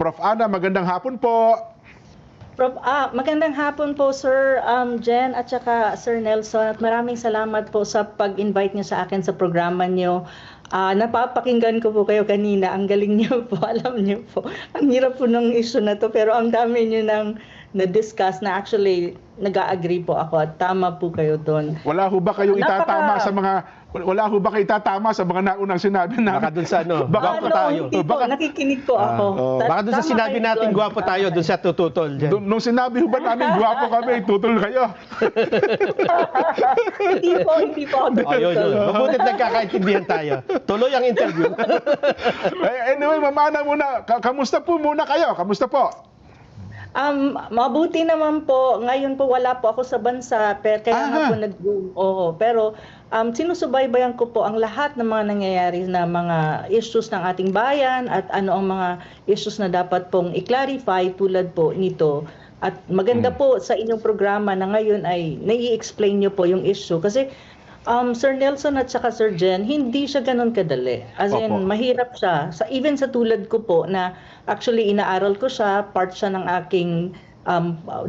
Prof. Ana, magandang hapon po. Magandang hapon po Sir Jen at saka Sir Nelson, at maraming salamat po sa pag-invite niyo sa akin sa programa niyo. Napapakinggan ko po kayo kanina, ang galing niyo po, alam niyo po. Ang hirap po ng issue na to, pero ang dami niyo nang na-discuss na actually nag-a-agree po ako at tama po kayo doon. Wala ho ba kayong itatama sa mga naunang sinabi na Baka dun sa baka gwapo tayo. Hindi po, nakikinig po ako. Baka dun sa Tama sinabi kayo natin doon. gwapo tayo, dun sa tututol. Dyan. nung sinabi ho ba namin gwapo kami, tutol kayo? Hindi po ako Ayun, tututol. yun. Mabuti't nagkakaintindihan tayo. Tuloy ang interview. Anyway, mamana muna. Kamusta po muna kayo? Kamusta po? Mabuti naman po. Ngayon po wala po ako sa bansa, pero kaya nga po pero sinusubaybayan ko po ang lahat ng mga nangyayari na mga issues ng ating bayan at ano ang mga issues na dapat pong i-clarify tulad po nito. At maganda po sa inyong programa na ngayon ay nai-explain niyo po yung issue kasi Sir Nelson at saka Sir Jen, hindi siya ganun kadali. As in, Opo. mahirap siya. Even sa tulad ko po na actually inaaral ko siya, part siya ng aking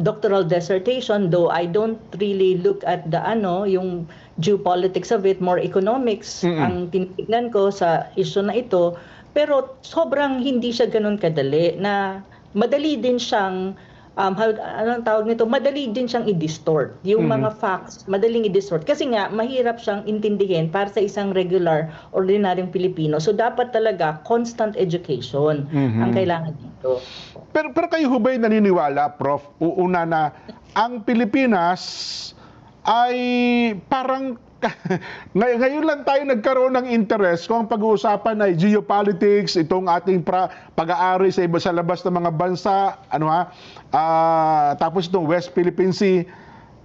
doctoral dissertation, though I don't really look at the yung geopolitics of it, more economics ang tinitignan ko sa issue na ito. Pero sobrang hindi siya ganun kadali na madali din siyang anong tawag nito? Madali din siyang i-distort. Yung mga facts, madaling i-distort. Kasi nga, mahirap siyang intindihin para sa isang regular, ordinaryong Pilipino. So, dapat talaga constant education ang kailangan dito. Pero kayo ho ba'y naniniwala, Prof, una na ang Pilipinas ay parang ngayon lang tayo nagkaroon ng interest kung ang pag-uusapan ay geopolitics, itong ating pag-aari sa labas ng mga bansa, tapos itong West Philippine Sea.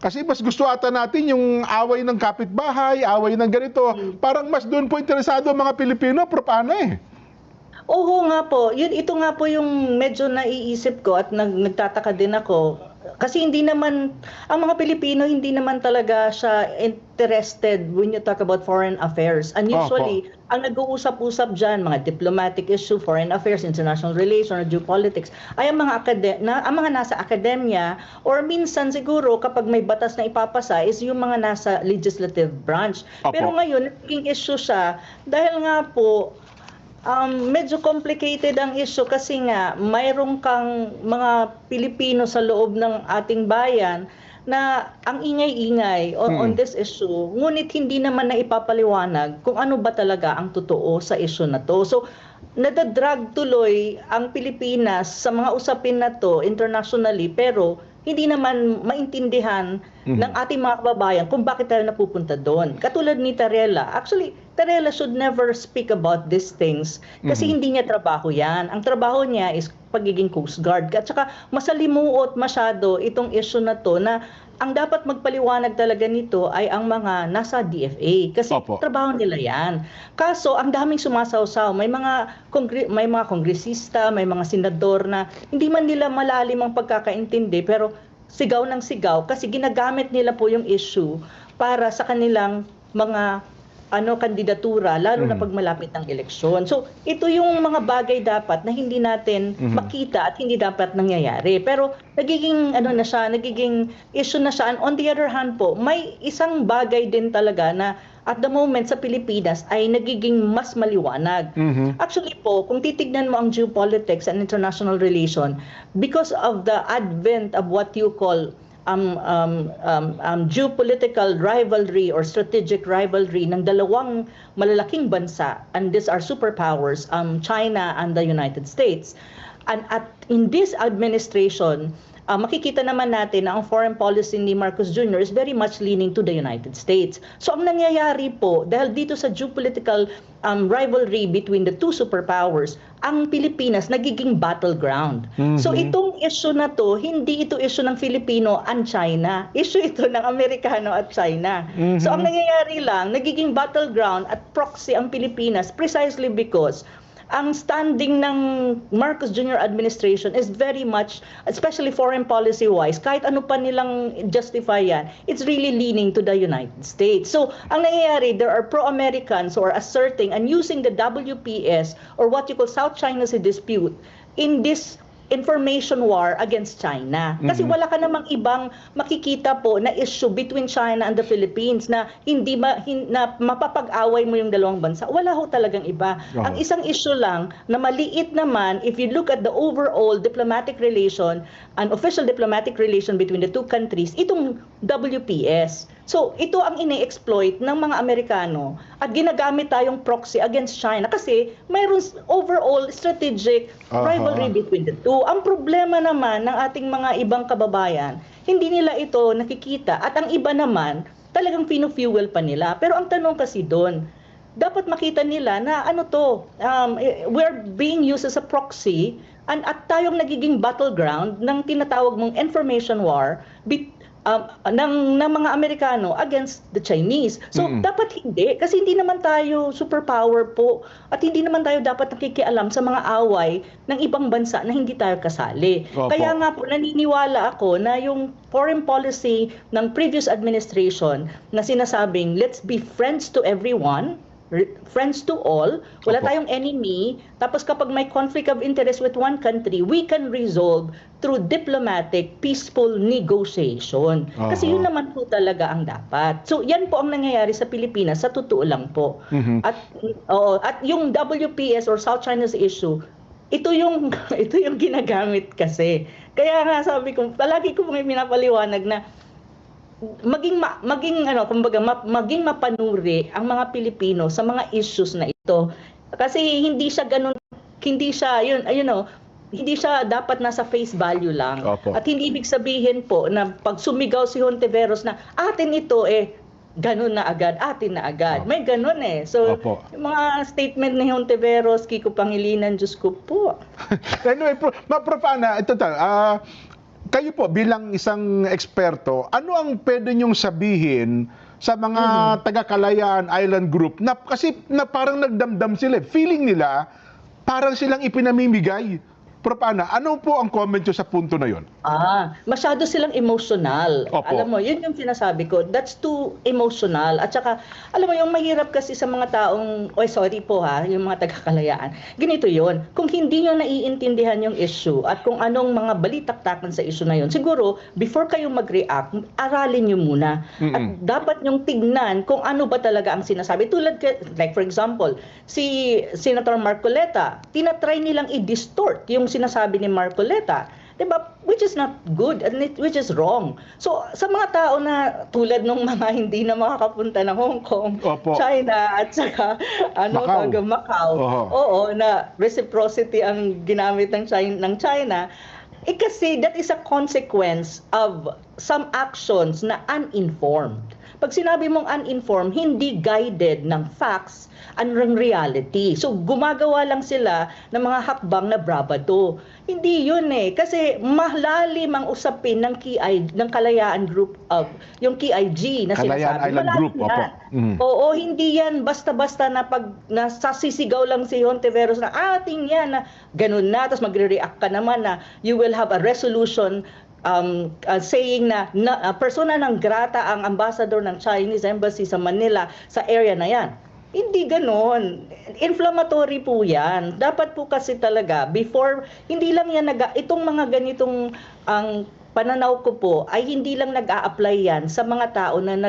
Kasi mas gusto ata natin yung away ng kapitbahay, away ng ganito. Parang mas doon po interesado ang mga Pilipino, Prof. Ana eh. Oo nga po. Ito nga po yung medyo naiisip ko at nagtataka din ako. Kasi hindi naman, ang mga Pilipino hindi naman talaga siya interested when you talk about foreign affairs. And usually, ang nag-uusap-usap dyan, mga diplomatic issue, foreign affairs, international relations, geopolitics, ay ang mga nasa akademya, or minsan siguro kapag may batas na ipapasa is yung mga nasa legislative branch. Pero ngayon, naging issue siya dahil nga po, medyo complicated ang issue kasi nga mayroong kang mga Pilipino sa loob ng ating bayan na ang ingay-ingay on this issue, ngunit hindi naman na ipapaliwanag kung ano ba talaga ang totoo sa issue na to. So, nadadrag tuloy ang Pilipinas sa mga usapin na to internationally, pero hindi naman maintindihan ng ating mga kababayan kung bakit tayo napupunta doon. Katulad ni Tarela. Actually, Tarela should never speak about these things kasi hindi niya trabaho yan. Ang trabaho niya is pagiging Coast Guard. At saka masalimuot masyado itong issue na to na ang dapat magpaliwanag talaga nito ay ang mga nasa DFA kasi trabaho nila yan. Kaso ang daming sumasawsaw, may mga kongresista, may mga senador na hindi man nila malalim ang pagkakaintindi pero sigaw ng sigaw kasi ginagamit nila po yung issue para sa kanilang mga kandidatura, lalo na pag malapit ng eleksyon. So, ito yung mga bagay dapat na hindi natin makita at hindi dapat nangyayari. Pero nagiging nagiging issue na siya. And on the other hand po, may isang bagay din talaga na at the moment sa Pilipinas ay nagiging mas maliwanag. Actually po, kung titignan mo ang geopolitics and international relation, because of the advent of what you call geopolitical rivalry or strategic rivalry ng dalawang malalaking bansa, and these are superpowers, China and the United States. And in this administration, makikita naman natin na ang foreign policy ni Marcos Jr. is very much leaning to the United States. So ang nangyayari po, dahil dito sa geopolitical rivalry between the two superpowers, ang Pilipinas nagiging battleground. So itong issue na to, hindi ito issue ng Filipino and China. Issue ito ng Amerikano at China. So ang nangyayari lang, nagiging battleground at proxy ang Pilipinas precisely because ang standing ng Marcos Jr. administration is very much, especially foreign policy-wise, kahit ano pa nilang justify yan, it's really leaning to the United States. So, ang nangyayari, there are pro-Americans who are asserting and using the WPS or what you call South China Sea dispute in this information war against China. Kasi wala ka namang ibang makikita po na issue between China and the Philippines na na mapapag-away mo yung dalawang bansa. Wala ho talagang iba. Ang isang issue lang na maliit naman, if you look at the overall diplomatic relation, an official diplomatic relation between the two countries, itong WPS. So, ito ang ine-exploit ng mga Amerikano at ginagamit tayong proxy against China kasi mayroon overall strategic rivalry between the two. Ang problema naman ng ating mga ibang kababayan, hindi nila ito nakikita at ang iba naman, talagang fino-fuel pa nila. Pero ang tanong kasi doon, dapat makita nila na we're being used as a proxy at tayong nagiging battleground ng tinatawag mong information war ng mga Amerikano against the Chinese. So, dapat hindi. Kasi hindi naman tayo superpower po at hindi naman tayo dapat nakikialam sa mga away ng ibang bansa na hindi tayo kasali. Opo. Kaya nga po, naniniwala ako na yung foreign policy ng previous administration na sinasabing, let's be friends to everyone, friends to all, wala Opo. tayong enemy, tapos kapag may conflict of interest with one country, we can resolve through diplomatic, peaceful negotiation. Kasi yun naman po talaga ang dapat. So yan po ang nangyayari sa Pilipinas, sa totoo lang po. At yung WPS or South China Sea issue, ito yung ginagamit kasi. Kaya nga sabi ko, palagi ko may pinapaliwanag na maging mapanuri ang mga Pilipino sa mga issues na ito. Kasi hindi siya hindi siya dapat nasa face value lang. Opo. At hindi ibig sabihin po na pag sumigaw si Hontiveros na atin ito ganun na agad, atin na agad. Opo. May ganun So, Opo. yung mga statement ni Hontiveros, Kiko Pangilinan, Diyos ko po. Anyway, Prof. Ana, kayo po bilang isang eksperto, ano ang pwede niyong sabihin sa mga taga-Kalayaan Island Group na kasi parang nagdamdam sila, feeling nila parang silang ipinamimigay. Prof. Ana, ano po ang comment niyo sa punto na yon? Masyado silang emotional. Opo. Alam mo, yun yung sinasabi ko. That's too emotional. At saka, alam mo, yung mahirap kasi sa mga taong, sorry po yung mga taga-Kalayaan. Ganito yun. Kung hindi nyo naiintindihan yung issue at kung anong mga balitaktakan sa issue na yun, siguro, before kayo mag-react, aralin nyo muna. At dapat nyong tignan kung ano ba talaga ang sinasabi. Like for example, si Senator Marcoleta, tinatry nilang i-distort yung sinasabi ni Marcoleta, 'di ba? Which is not good and which is wrong. So sa mga tao na tulad ng mga hindi na makakapunta ng Hong Kong, Opo. China at saka Macau. Oo, na reciprocity ang ginamit ng China. Kasi that is a consequence of some actions na uninformed. Pag sinabi mong uninformed, hindi guided ng facts and ng reality. So gumagawa lang sila ng mga hakbang na bravado. Hindi yun kasi malalim ang usapin ng Kalayaan Group of yung KIG na Kalayaan sinasabi. Island Group, opo. Oo, hindi yan basta-basta na pag nasasisigaw lang si Hontiveros na ating yan na ganun na, tapos magre-react ka naman na you will have a resolution saying na persona ng grata ang ambassador ng Chinese Embassy sa Manila sa area na yan. Hindi ganoon. Inflammatory po yan. Dapat po kasi talaga, hindi lang yan itong mga ganitong ang pananaw ko po ay hindi lang nag-a-apply yan sa mga tao na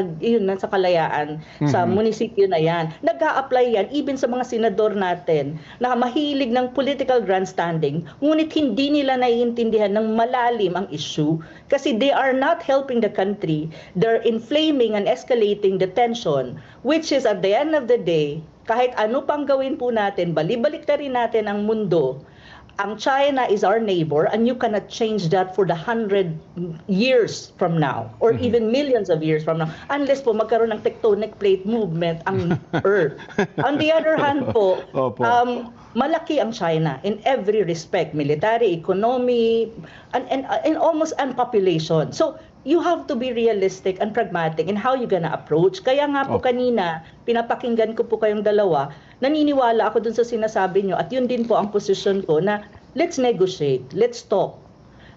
sa Kalayaan, sa munisipyo na yan. Nag-a-apply yan even sa mga senador natin na mahilig ng political grandstanding, ngunit hindi nila naiintindihan ng malalim ang issue kasi they are not helping the country. They're inflaming and escalating the tension, which is at the end of the day, kahit ano pang gawin po natin, balibalik na rin natin ang mundo. Ang China is our neighbor and you cannot change that for the 100 years from now or even millions of years from now unless po magkaroon ng tectonic plate movement ang Earth. On the other hand po, malaki ang China in every respect, military, economy, and almost and population. So, you have to be realistic and pragmatic in how you're gonna approach. Kaya nga po kanina, pinapakinggan ko po kayong dalawa, naniniwala ako dun sa sinasabi nyo at yun din po ang posisyon ko na let's negotiate, let's talk.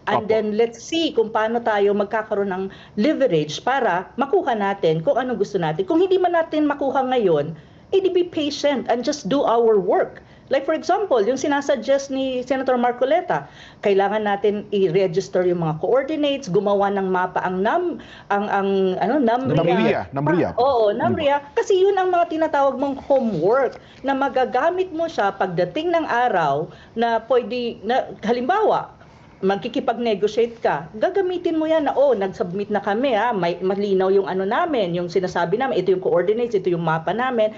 And then let's see kung paano tayo magkakaroon ng leverage para makuha natin kung ano gusto natin. Kung hindi man natin makuha ngayon, be patient and just do our work. Like for example, yung sinasuggest ni Senator Marcoleta, kailangan natin i-register yung mga coordinates, gumawa ng mapa ang NAMRIA. NAMRIA. Oo, NAMRIA. Kasi yun ang mga tinatawag mong homework na magagamit mo siya pagdating ng araw na pwede, na, halimbawa, magkikipag-negotiate ka, gagamitin mo yan na, nag-submit na kami, may malinaw yung ano namin, yung sinasabi namin, ito yung coordinates, ito yung mapa namin,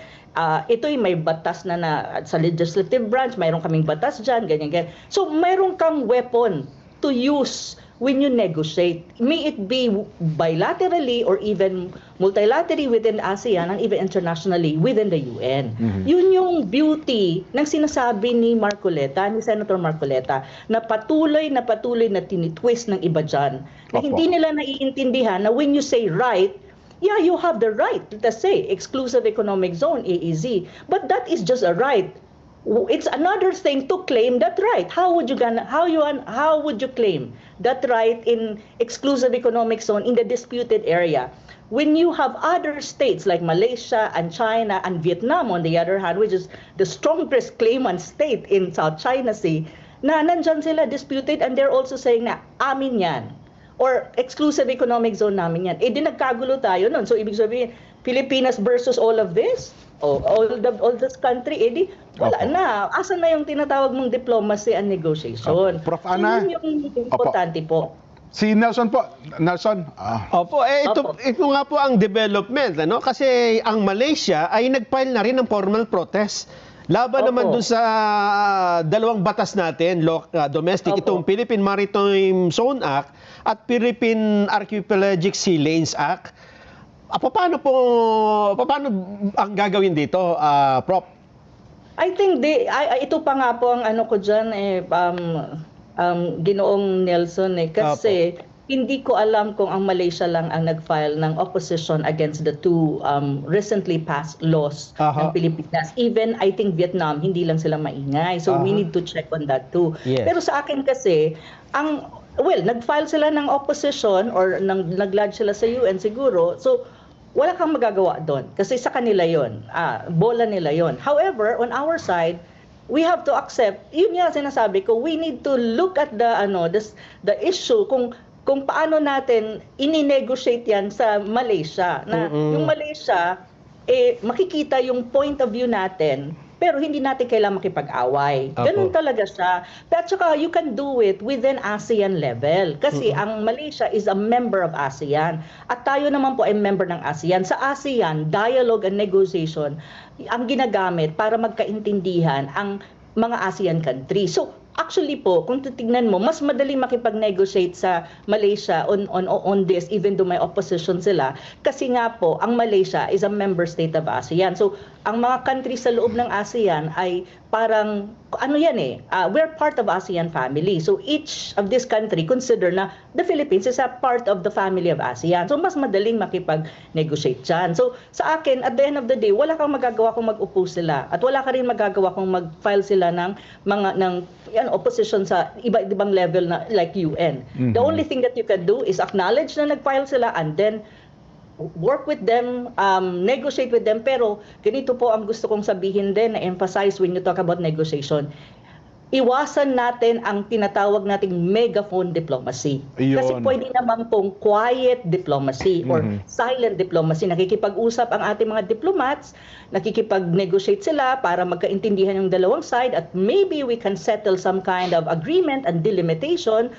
ito yung may batas na sa legislative branch, mayroon kaming batas dyan, ganyan. So, mayroon kang weapon to use when you negotiate. May it be bilaterally or even multilaterally within ASEAN and even internationally within the UN. Yun yung beauty ng sinasabi ni Marcoleta, ni Senator Marcoleta, na patuloy na tinitwist ng iba dyan. Na Opo. hindi nila naiintindihan na when you say right, yeah, you have the right to say exclusive economic zone, EEZ. But that is just a right. It's another thing to claim that right. How would you claim that right in exclusive economic zone in the disputed area when you have other states like Malaysia and China and Vietnam on the other hand, which is the strongest claimant state in South China Sea, na nandyan sila disputed and they're also saying na amin yan or exclusive economic zone namin yan. Di nagkagulo tayo nun. So ibig sabihin, Pilipinas versus all of this? All this country, di wala Opo. na. Asan na yung tinatawag mong diplomacy and negotiation? Prof. Ana? So, yun yung importante po. Si Nelson po. Nelson. Opo, ito nga po ang development, ano? Kasi ang Malaysia ay nag-file na rin ng formal protest. Laban Opo. naman dun sa dalawang batas natin, domestic, Opo. itong Philippine Maritime Zone Act at Philippine Archipelagic Sea Lanes Act. Paano ang gagawin dito, Prof? I think ito pa nga po ang ano ko dyan, Ginoong Nelson kasi hindi ko alam kung ang Malaysia lang ang nag-file ng opposition against the two recently passed laws ng Pilipinas. Even I think Vietnam, hindi lang sila maingay. So we need to check on that too. Yes. Pero sa akin kasi, nag-file sila ng opposition or nag-lodge sila sa UN siguro. So wala kang magagawa doon kasi sa kanila yon, bola nila yon. However, on our side, we have to accept, yun nga sinasabi ko, we need to look at the issue kung paano natin ini-negotiate yan sa Malaysia. Na yung Malaysia, makikita yung point of view natin, pero hindi natin kailangan makipag-away. Ganun talaga siya. Pero saka you can do it within ASEAN level. Kasi ang Malaysia is a member of ASEAN. At tayo naman po ay member ng ASEAN. Sa ASEAN, dialogue and negotiation ang ginagamit para magkaintindihan ang mga ASEAN countries. So, actually po, kung titignan mo, mas madaling makipag-negotiate sa Malaysia on this, even though may opposition sila. Kasi nga po, ang Malaysia is a member state of ASEAN. So, ang mga countries sa loob ng ASEAN ay parang, we're part of ASEAN family. So, each of this country consider na the Philippines is a part of the family of ASEAN. So, mas madaling makipag-negotiate dyan. So, sa akin, at the end of the day, wala kang magagawa kung mag-upo sila. At wala ka rin magagawa kung mag-file sila ng opposition sa iba-ibang level na like UN. The only thing that you can do is acknowledge na nag-file sila and then work with them, negotiate with them. Pero ganito po ang gusto kong sabihin din na emphasize when you talk about negotiation. Iwasan natin ang tinatawag nating megaphone diplomacy. Ayun. Kasi pwede naman pong quiet diplomacy or silent diplomacy. Nakikipag-usap ang ating mga diplomats, nakikipag-negotiate sila para magkaintindihan yung dalawang side at maybe we can settle some kind of agreement and delimitation.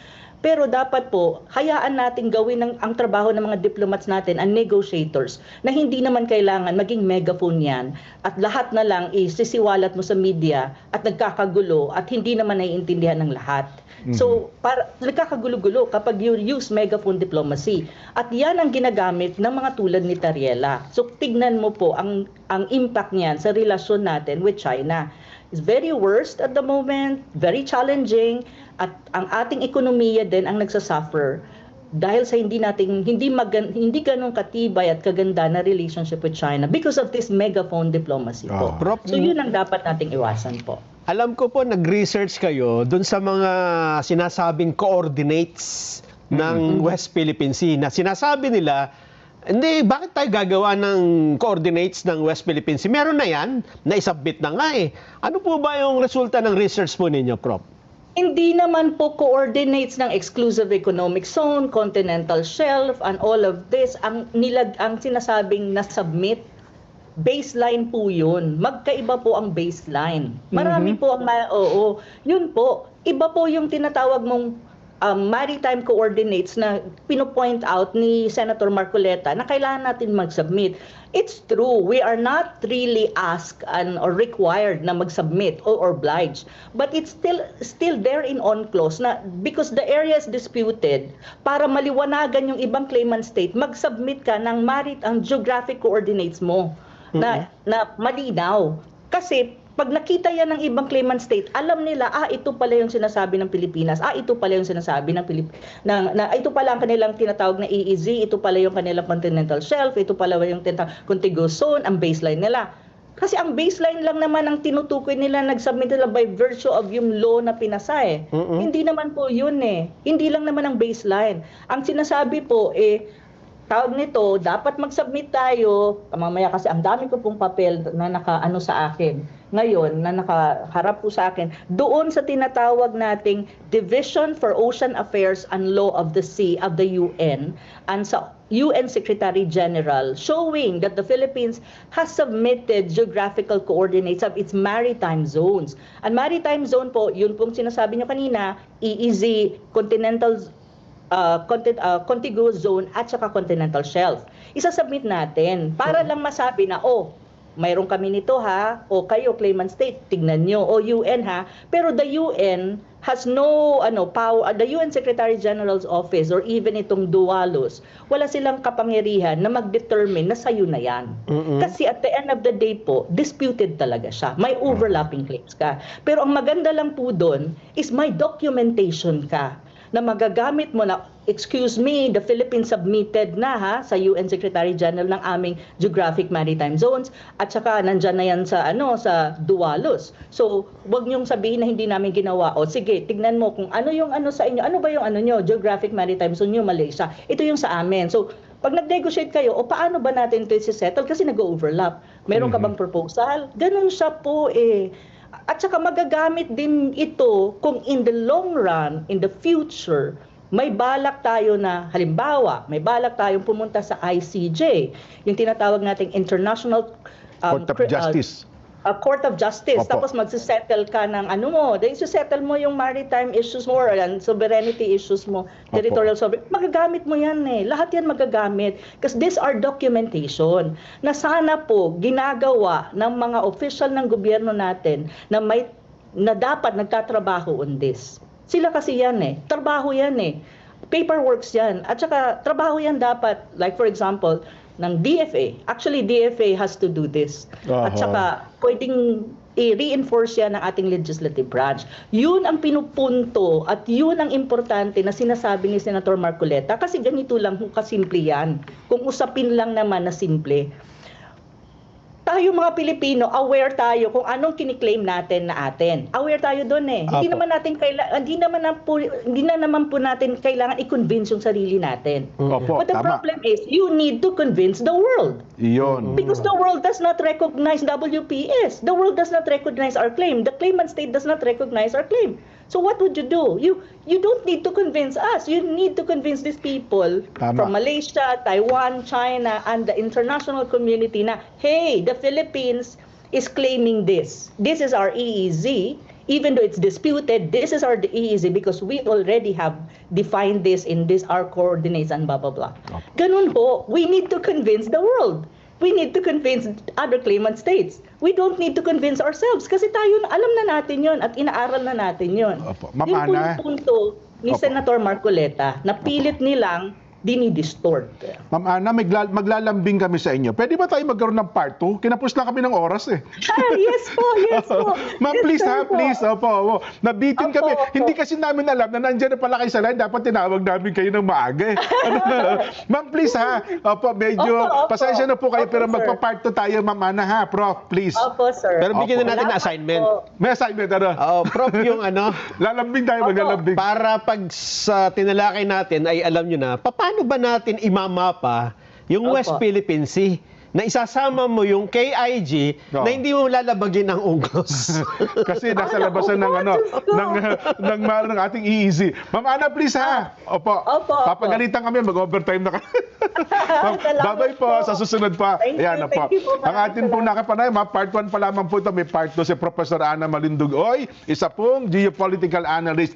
Pero dapat po, hayaan natin gawin ang trabaho ng mga diplomats natin, ang negotiators, na hindi naman kailangan maging megaphone yan at lahat na lang isisiwalat mo sa media at nagkakagulo at hindi naman naiintindihan ng lahat. So, nagkakagulo-gulo kapag you use megaphone diplomacy. At yan ang ginagamit ng mga tulad ni Tariela. So, tignan mo po ang impact niyan sa relasyon natin with China. It's very worst at the moment, very challenging, at ang ating ekonomiya din ang nagsasuffer dahil sa hindi ganun katibay at kaganda na relationship with China because of this megaphone diplomacy po. So yun ang dapat nating iwasan po. Alam ko po, nag-research kayo dun sa mga sinasabing coordinates ng West Philippine Sea na sinasabi nila Hindi, bakit tayo gagawa ng coordinates ng West Philippine Sea? Meron na yan, na-submit na nga eh. Ano po ba yung resulta ng research po ninyo, Prof? Hindi naman po coordinates ng exclusive economic zone, continental shelf, and all of this. Ang sinasabing na-submit, baseline po yun. Magkaiba po ang baseline. Marami po ang, yun po. Iba po yung tinatawag mong maritime coordinates na pinopoint out ni Senator Marcoleta na kailangan natin mag-submit. It's true, we are not really asked or required na mag-submit or obliged. But it's still there in on-clause na because the area is disputed, para maliwanagan yung ibang claimant state, mag-submit ka ng ang geographic coordinates mo na malinaw. Kasi pag nakita yan ng ibang claimant state, alam nila, ito pala yung sinasabi ng Pilipinas, ito pala yung sinasabi ng ito pala ang kanilang tinatawag na EEZ, ito pala yung kanilang continental shelf, ito pala yung contiguous zone, ang baseline nila. Kasi ang baseline lang naman ang tinutukoy nila, nag-submit nila by virtue of yung law na pinasa eh. Hindi naman po yun eh. Hindi lang naman ang baseline. Ang sinasabi po tawag nito, dapat mag-submit tayo, mamaya kasi ang dami ko pong papel na nakaano sa akin, ngayon, na nakaharap po sa akin, doon sa tinatawag nating Division for Ocean Affairs and Law of the Sea of the UN, and sa UN Secretary General, showing that the Philippines has submitted geographical coordinates of its maritime zones. And maritime zone po, yun pong sinasabi nyo kanina, EEZ, continental contiguous zone at saka continental shelf. Isasubmit natin para lang masabi na, mayroon kami nito ha, o kayo claimant state, tignan nyo, o UN ha, pero the UN has no power, the UN Secretary General's Office or even itong DUALUS, wala silang kapangyarihan na mag-determine na sa'yo na yan. Kasi at the end of the day po, disputed talaga siya. May overlapping claims ka. Pero ang maganda lang po doon is may documentation ka na magagamit mo na, excuse me, the Philippines submitted na sa UN Secretary General ng aming geographic maritime zones at saka nandyan na yan sa sa DUALUS. So, wag niyong sabihin na hindi namin ginawa. O sige, tignan mo kung ano yung sa inyo. Ano ba yung nyo? Geographic maritime zone nyo, Malaysia. Ito yung sa amin. So, pag nag-negotiate kayo, paano ba natin ito i-settle? Kasi nag-overlap. Meron ka bang proposal? Ganun siya po eh. At saka magagamit din ito kung in the long run, in the future, may balak tayo na, halimbawa, may balak tayong pumunta sa ICJ, yung tinatawag nating International Court of Justice. Court of Justice. Opo. Tapos magsisettle ka ng then settle mo yung maritime issues mo or sovereignty issues mo, territorial sovereignty. Magagamit mo yan eh. Lahat yan magagamit. Because these are documentation na sana po ginagawa ng mga official ng gobyerno natin na dapat nagtatrabaho on this. Sila kasi yan eh. Trabaho yan eh. Paperworks yan. At saka trabaho yan dapat, like for example, ng DFA. Actually, DFA has to do this. At saka, pwedeng i-reinforce yan ng ating legislative branch. Yun ang pinupunto at yun ang importante na sinasabi ni Senator Marcoleta kasi ganito lang kung kasimple yan. Kung usapin lang naman na simple. Tayo mga Pilipino, aware tayo kung anong kiniklaim natin na atin. Aware tayo doon eh. Hindi na naman po natin kailangan i-convince yung sarili natin. Opo, But the tama. problem is, you need to convince the world. Iyon. Because the world does not recognize WPS. The world does not recognize our claim. The claimant state does not recognize our claim. So what would you do? You don't need to convince us. You need to convince these people Tama. from Malaysia, Taiwan, China, and the international community na, hey, the Philippines is claiming this. This is our EEZ. Even though it's disputed, this is our EEZ because we already have defined this in our coordinates and blah, blah, blah. Ganun ho, we need to convince the world. We need to convince other claimant states. We don't need to convince ourselves kasi tayo, alam na natin yon at inaaral na natin yon. Opo. Ma'am Yung Ana. punto ni Opo. Senator Marcoleta na pilit nilang dinidistort. Ma'am Ana, maglalambing kami sa inyo. Pwede ba tayo magkaroon ng part 2? Kinapos lang kami ng oras eh. Yes po, yes po. Ma'am, Yes, please sir po. please. Opo. Nabitin Opo, kami. opo. Hindi kasi namin alam na nandiyan na pala kayo sa line. Dapat tinawag namin kayo ng maaga eh. Ma'am, please ha. Opo, medyo Opo. pasensya na po kayo Opo, pero sir. magpa-part 2 tayo, Ma'am Ana ha. Prof, please. Opo, sir. Pero bigyan Opo. na natin ng Salamat assignment. po. May assignment Prof, yung Lalambing tayo, Opo. maglalambing. para pag sa tinalakay natin ay alam nyo na, paano ba natin imamapa yung Opo. West Philippine Sea, na isasama mo yung KIG Oo. na hindi mo lalabagin ng UNCLOS. Kasi nasa labasan ng ng ating EEZ. Ma'am Ana, please ha. Opo. Opo. Papagalitan kami, mag-overtime na kami. Ma'am, Salamat bye-bye po. Sa susunod pa. Thank you, Ayan na po. thank you po. Ang atin pong nakapanay, part 1 pa lamang po ito. May part 2 si Professor Ana Malindugoy, isa pong geopolitical analyst